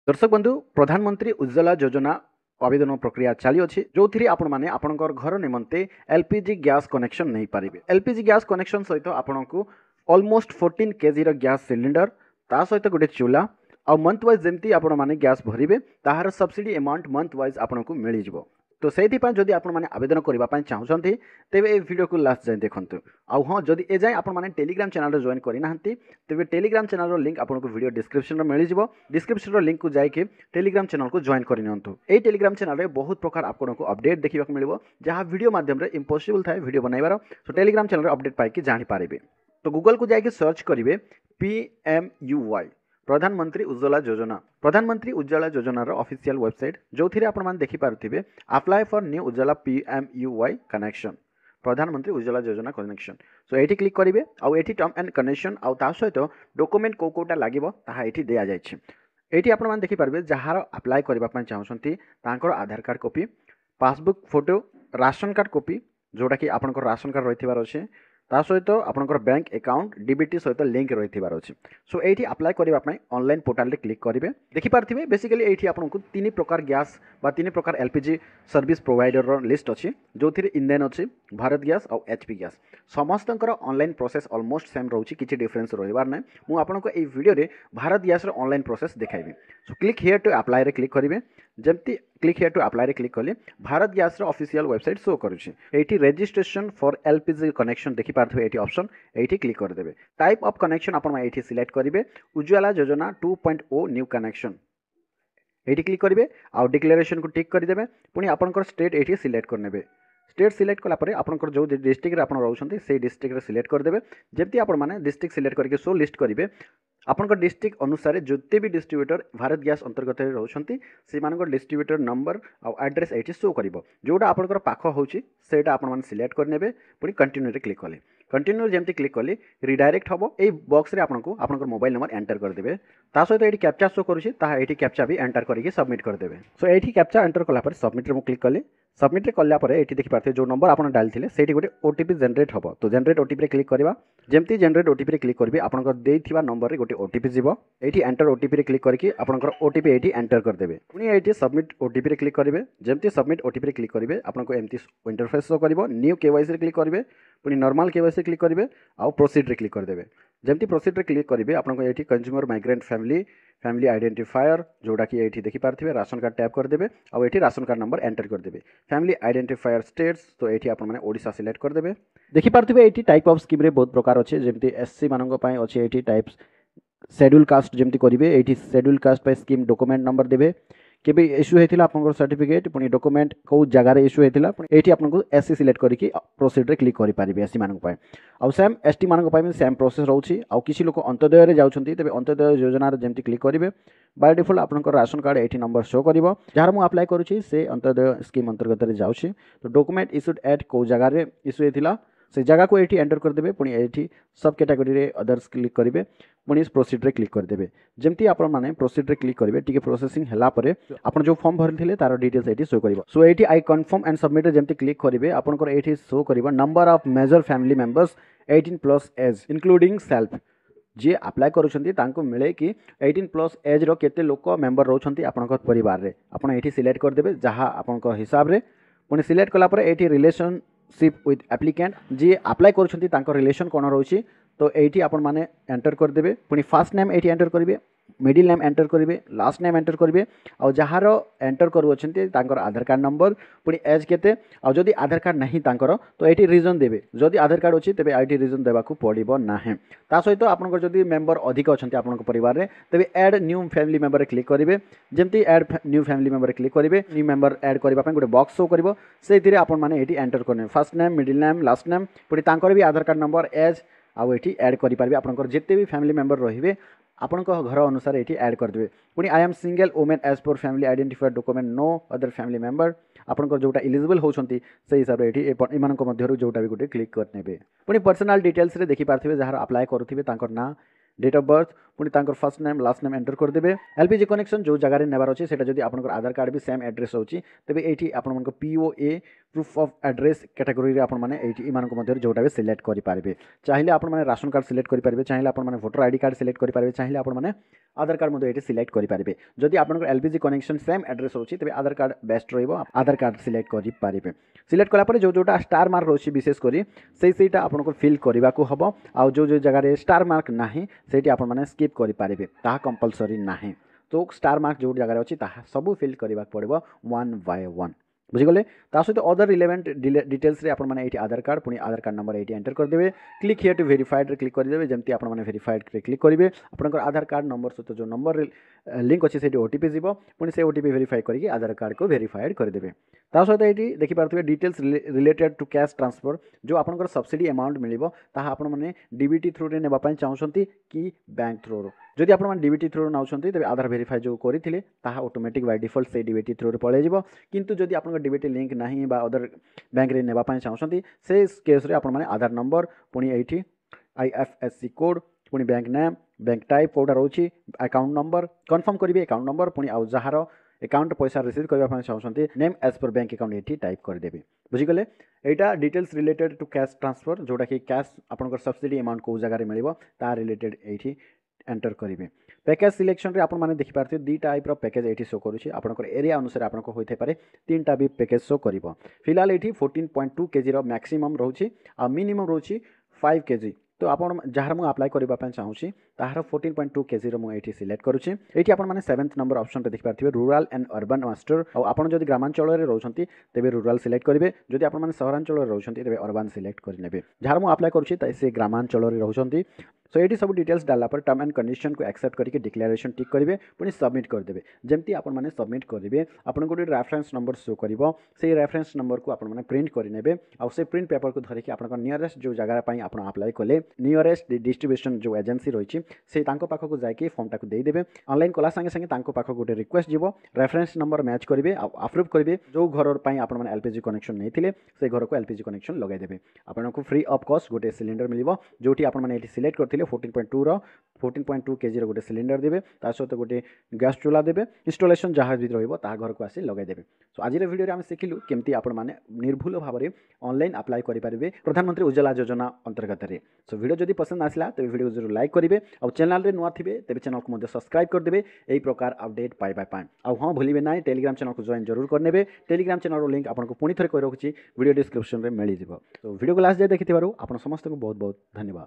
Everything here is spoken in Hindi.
दर्शक बंधु प्रधानमंत्री उज्ज्वला योजना आवेदन प्रक्रिया चली अच्छी जो थी आपण मैंने आपंकर घर निमंते एलपीजी गैस कनेक्शन नहीं पारे। एलपीजी गैस कनेक्शन सहित आपन को ऑलमोस्ट 14 केजी गैस सिलिंडर ता सहित गोटे चूल्हा आ मंथ वाइज जमती आपण मैंने गैस भरवे ताहार सब्सिडी अमाउंट मंथ वाइज आपन को मिल जाव। तो से जदि आपण मैंने आवेदन करने चाहते तेरे ये वीडियो को लास्ट जाए देखूँ। आउ हाँ जदि ए जाए आपण मैंने टेलीग्राम चैनल जॉइन करना तेरे टेलीग्राम चैनल लिंक आपको वीडियो डिस्क्रिप्शन में मिल जाव। डिस्क्रिप्शन लिंक को जाइए टेलीग्राम चैनल को जॉइन कर ये टेलीग्राम चैनल में बहुत प्रकार आपको अपडेट देखा मिले जहाँ वीडियो माध्यम इम्पॉसिबल थाए वीडियो बनइबार। तो टेलीग्राम चैनल अपडेट पाई जानीपारे। तो गूगल को जाइए सर्च करेंगे PMUY प्रधानमंत्री उज्ज्वला योजना। प्रधानमंत्री उज्ज्वला योजनार ऑफिशियल वेबसाइट जो थी आप देखिपे apply for new Ujjwala PMUY connection Pradhan Mantri Ujjwala योजना कनेक्शन। सो ये क्लिक करेंगे आउ ये टर्म एंड कंडीशन आउ ता सहित डॉक्यूमेंट कोटा लगे ताहा ये दि जाए। ये आप देखिपारे जार अप्लाई करने चाहते Aadhaar card copy passbook photo ration card copy जोटा कि आपंकर राशन कार्ड रही अच्छे ता सहित आपंकर बैंक अकाउंट डीबीटी सहित लिंक रही अच्छे। सो ये अप्लाई करने ऑनलाइन पोर्टाल क्लिक करेंगे देखिपारे बेसिकली ये आपको 3 प्रकार गैस बा 3 प्रकार एलपीजी सर्विस प्रोवाइडर लिस्ट अच्छी जो थी इंडेन अच्छी भारत गैस और एचपी गैस समस्त ऑनलाइन प्रोसेस ऑलमोस्ट सेम रोचे किसी डिफरेंस रही ना। मुझे आपको ये video Bharat gas online process देखाइबी। So click here to apply रे क्लिक करेंगे जमती क्लिक हियर टू अप्लाई रे क्लिक कले Bharat gas official website show करुँचे ये रजिस्ट्रेशन फॉर एलपीजी कनेक्शन देखिपारे ये ऑप्शन ये क्लिक करदे। टाइप ऑफ कनेक्शन आप सिलेक्ट करेंगे उज्ज्वला योजना 2.0 न्यू कनेक्शन ये क्लिक करेंगे आउ डिक्लेरेशन को टिक करदे। पुणी आपंकर स्टेट ये सिलेक्ट करने स्टेट सिलेक्ट कलापर आपंकर जो डिस्ट्रिक्ट आप रोचे से डिस्ट्रिक्ट सिलेक्ट करदे। जमती आपने डिस्ट्रिक्ट सिलेक्ट करके शो लिस्ट करेंगे आपंकर डिस्ट्रिक्ट अनुसार जिते भी डिस्ट्रीब्यूटर भारत गैस अंतर्गत रोचंती से डिस्ट्रीब्यूटर नंबर और एड्रेस ये शो कर जोटा आपंकर पाख होटा आपने सिलेक्ट करने पुणी कंटिन्यू क्लिक कले कंटिन्यू जमती क्लिक कले रिडायरेक्ट हम ये बॉक्स रे आपको आपंकर मोबाइल नंबर एंटर करदे ता सहित ये कैप्चा शो करुँचे ये कैप्चा भी एंटर करके सबमिट करदे। सो ये कैप्चा एंटर कलापर सबमिट रे क्लिक कले सबमिट रे कलापर ये देखिपारे जो नंबर आप डाली थे से गोटे ओटीपी जनरेट हम। तो जनरेट ओटीपी रे क्लिक करवा जमती जनरेट ओटीपी रे क्लिक करेंगे आपंकर देइथिबा नंबर रे गोटे ओटीपी जीव ये एंटर ओटीपी रे क्लिक करके आपंकर ओटीपी ये एंटर करदे। पुणी ये सबमिट ओटीपी रे क्लिक करेंगे जमती सबमिट ओटीपी रे क्लिक करेंगे आपको एमती इंटरफेस शो कर न्यू केवाईसी रे क्लिक करेंगे पुणी नॉर्मल केवाईसी क्लिक करेंगे आउ प्रोसीड रे क्लिक करदे। जमती प्रोसीड रे क्लिक करेंगे आपको ये कंज्यूमर माइग्रेंट फैमिली आइडेंटिफायर जोटा कि ये देखिपारे राशन कार्ड टैप करदे और ये राशन कार्ड नंबर एंटर करदे। फैमिली आइडेंटिफायर स्टेट्स तो ये आपने ओडिशा सिलेक्ट करदे। देखिपारे ये टाइप ऑफ स्कीम रे बहुत प्रकार अच्छे जमती एससी मानक अच्छे ये टाइप्स शेड्यूल कास्ट जमती करेंगे ये schedule caste scheme document number देवे केबे इश्यू होता आपंकर सर्टिफिकेट पुणी डॉक्यूमेंट कौ जगार इश्यू होता ये आपको एससी सिलेक्ट करके प्रोसीड रे क्लिक करेंगे एससी मानक आउ सेम एसटी मानक भी सेम प्रोसेस रोचे। आउ किसी लोग अंत्योदय जाऊँगी तेज अंत्योदय योजना जमती क्लिक करेंगे बाय डिफॉल्ट आपंकर राशन कार्ड ये नंबर शो कर जार मुझे अप्लाई करुँची से अंत्योदय स्कीम अंतर्गत जाऊँगी। तो डॉक्यूमेंट इश्यूड एट कौ जगार इश्यू होता से जगह को ये एंटर करदे पुणी ये सब कैटेगरी अदर्स क्लिक करेंगे पुणी प्रोसीड रे क्लिक करदे। जमती आपने प्रोसीड रे क्लिक करेंगे टी प्रोसेसिंग है आप जो फॉर्म भरते तार डिटेल्स ये शो कर। सो ये आई कन्फर्म एंड सबमिट जमती क्लिक करेंगे आपंकर ये शो कर number of major family members 18+ age including self जी अप्लाई करुँच मिले कि 18+ एज रो केते लोक मेंबर रोचंती आपनकर परिवार रे आपण ये सिलेक्ट करदे जहाँ आपन हिसाब रे पुणी सिलेक्ट कलापर ये रिलेशनशिप विथ एप्लिकेंट जी अप्लाई करुँच रिलेशन कौन रोचे तो ये आपण मैंने एंटर करदे पुणी फास्ट नेम ये एंटर करेंगे मिडिल नेम एंटर करेंगे लास्ट नेम एंटर करेंगे और जार एंटर करुँच आधार कार्ड नंबर पुणी एज केते और जदि आधार कार्ड नहीं तो ये रिजन देवे जदि आधार कार्ड अच्छी तेज ये रिजन देवाक पड़ो ना। ता सहित आपंकर जदि मेंबर अधिक अच्छा आपन परिवार में तेज add new family member click करेंगे जमती add new family member click करेंगे न्यू मेंबर एड करने गोटे बॉक्स शो कर से आपने ये एंटर करेंगे fast name middle name last name पुणी तांकर भी आधार कार्ड नंबर एज आउ ये एड करेंगे आपंकर जिते भी फैमिली मेंबर रे आपण घर अनुसार ये ऐड करदे। पुणी I am single women as per family identified document no other family member आपंकर जोटा इलिजिबल होती से हिसाब से ये जोटा भी गोटे क्लिक करने। पुणी पर्सनल डिटेल्स रे देखिपारे जहाँ अप्लाई करुवे ना डेट ऑफ बर्थ पुणी तांकर first name last name enter करदेवे एलपीजी कनेक्शन जो जगह नेबार अच्छे से जब आपंकर आधार कार्ड भी सेम एड्रेस होची तेबे एठी आपण POA proof of address category रे आपण माने एठी इमानक मध्य जोटा भी सिलेक्ट करि पारिबे चाहिए आपण माने राशन कार्ड सिलेक्ट करि पारिबे चाहिए आपण माने वोटर आईडी कार्ड सिलेक्ट करि पारिबे चाहिए आपण माने आधार कार्ड मध्य एठी सिलेक्ट करि पारिबे जदि आपनकर एलपीजी कनेक्शन सेम एड्रेस होची तबे आधार कार्ड बेस्ट रहइबो आधार कार्ड सिलेक्ट करि पारिबे सिलेक्ट कला परे जो जोटा स्टार मार्क रोची विशेष करी सेटा आपनको फिल करबा को हबो आ जो जो जगह रे स्टार मार्क नाही सेठी आपण माने स्किप करि पारिबे ता कंपलसरी नाही तो स्टार मार्क जो जगह अछि ता सब फिल करबा पड़िबो 1 बाय 1 बुझीगले ता सहित अदर रिलेवेंट डिटेल्स रे आपण माने एठी आधार कार्ड पुनी आधार कार्ड नंबर एठी एंटर कर देबे क्लिक हियर टू वेरीफाइड रे क्लिक कर देबे जेमती आपण माने वेरीफाइड रे क्लिक करिवे आपनकर आधार कार्ड नंबर सहित जो नंबर लिंक अछि सेठी ओटीपी जीवो पुनी से ओटीपी वेरीफाई करिके आधार कार्ड को वेरीफाइड कर देबे ता सहित एठी देखि पारथबे details related to cash transfer जो आपनकर सब्सिडी अमाउंट मिलिबो ताहा आपण माने डीबीटी थ्रू रे नेबा पय चाहउछंती कि बैंक थ्रू रो जदि आपण माने डीबीटी थ्रू नाउछंती तबे आधार वेरीफाई जो करिथिले ताहा ऑटोमेटिक बाय डिफॉल्ट से डीबीटी थ्रू रे पळे जिवो किंतु जदि आपण डीबीटी लिंक नाही बा अदर बैंक रे नेबा पय चाहउछंती से केस रे आपण माने आधार नंबर पुनी एठी आईएफएससी कोड पुनी बैंक नेम बैंक टाइप कोडा रोची अकाउंट नंबर कंफर्म करिवे अकाउंट नंबर पुनी आ जहार अकाउंट पैसा रिसीव करबा पय चाहउछंती name as per bank account एठी टाइप कर देबे बुझी गले एटा details related to cash transfer जोटा कि कैश आपनकर सब्सिडी अमाउंट को जगह रे मिलिबो ता रिलेटेड एठी एंटर करिवे पैकेज सिलेक्शन रे आपण माने देखि पारथि दी टाइप रो पैकेज एठी शो करूची आपनकर एरिया अनुसार आपनको होइथे पारे तीनटा भी पैकेज शो करिवो फिलहाल एठी 14.2 केजी रो मैक्सिमम रहउची आ मिनिमम रहउची 5 केजी तो आपण जहार मु अप्लाई करबा पय चाहूची ताहार 14.2 केजी रो मु एठी सिलेक्ट करूची एठी आपण माने 7th नंबर ऑप्शन रे देखि पारथिबे रूरल एंड अर्बन मास्टर आ आपण जदि ग्रामांचल रे रहउछंती तेबे रूरल सिलेक्ट करिवे जदि आपण माने सहरांचल रे रहउछंती तेबे अर्बन सिलेक्ट करि नेबे जहार मु अप्लाई करूची त से ग्रामांचल रे रहउछंती सो एठी सब डिटेल्स डालला पर टर्म एंड कंडीशन को एक्सेप्ट करके डिक्लेरेशन टिक करिवे पुनी सबमिट कर देबे जेमती आपण माने सबमिट करिवे आपण गोटे रेफरेंस नंबर शो करिवो से रेफरेंस नंबर को आपण माने प्रिंट करि नेबे आ से प्रिंट पेपर को धरिके आपण नियरेस्ट जो जगह पई आपण अप्लाई कले नियरेस्ट डिस्ट्रीब्यूशन जो एजेंसी रहिछि से तांको पाखो को जाके फॉर्म टाको देई देबे ऑनलाइन कला संगे संगे तांको पाखो गोटे रिक्वेस्ट जीवो रेफरेंस नंबर मैच करिवे आ अप्रूव करिवे जो घर पई आपण माने एलपीजी कनेक्शन नैथिले से घर को एलपीजी कनेक्शन लगाई देबे आपण को फ्री ऑफ कॉस्ट गोटे सिलेंडर मिलिवो जोठी आपण माने एठी सिलेक्ट करथिले 14.2 रो 14.2 केजी रो गोटे सिलेंडर देबे ता सहित गोटे गैस चूल्हा देबे इंस्टॉलेशन जहाँ भी रहइबो ता घर को आसी लगाई देबे सो आज वीडियो रे हम सिखिलु केमती आपण माने निर्भुल भाव रे ऑनलाइन अप्लाई करि परिबे प्रधानमंत्री उज्ज्वला योजना अंतर्गत रे सो वीडियो जदि पसंद आसला तबे वीडियो जरूर लाइक करिवे और चैनल रे नुआ थिबे तबे चैनल को मध्य सब्सक्राइब कर देबे एई प्रकार अपडेट पाइबा पाए आ हां भूलिबे नाही टेलीग्राम चैनल को जॉइन जरूर कर नेबे टेलीग्राम चैनल रो लिंक आपन को पुनी थरे कहि रखुची वीडियो डिस्क्रिप्शन रे मिलि जिवो तो वीडियो को लास्ट जाय देखिथिबारु आपन समस्त को बहुत बहुत धन्यवाद।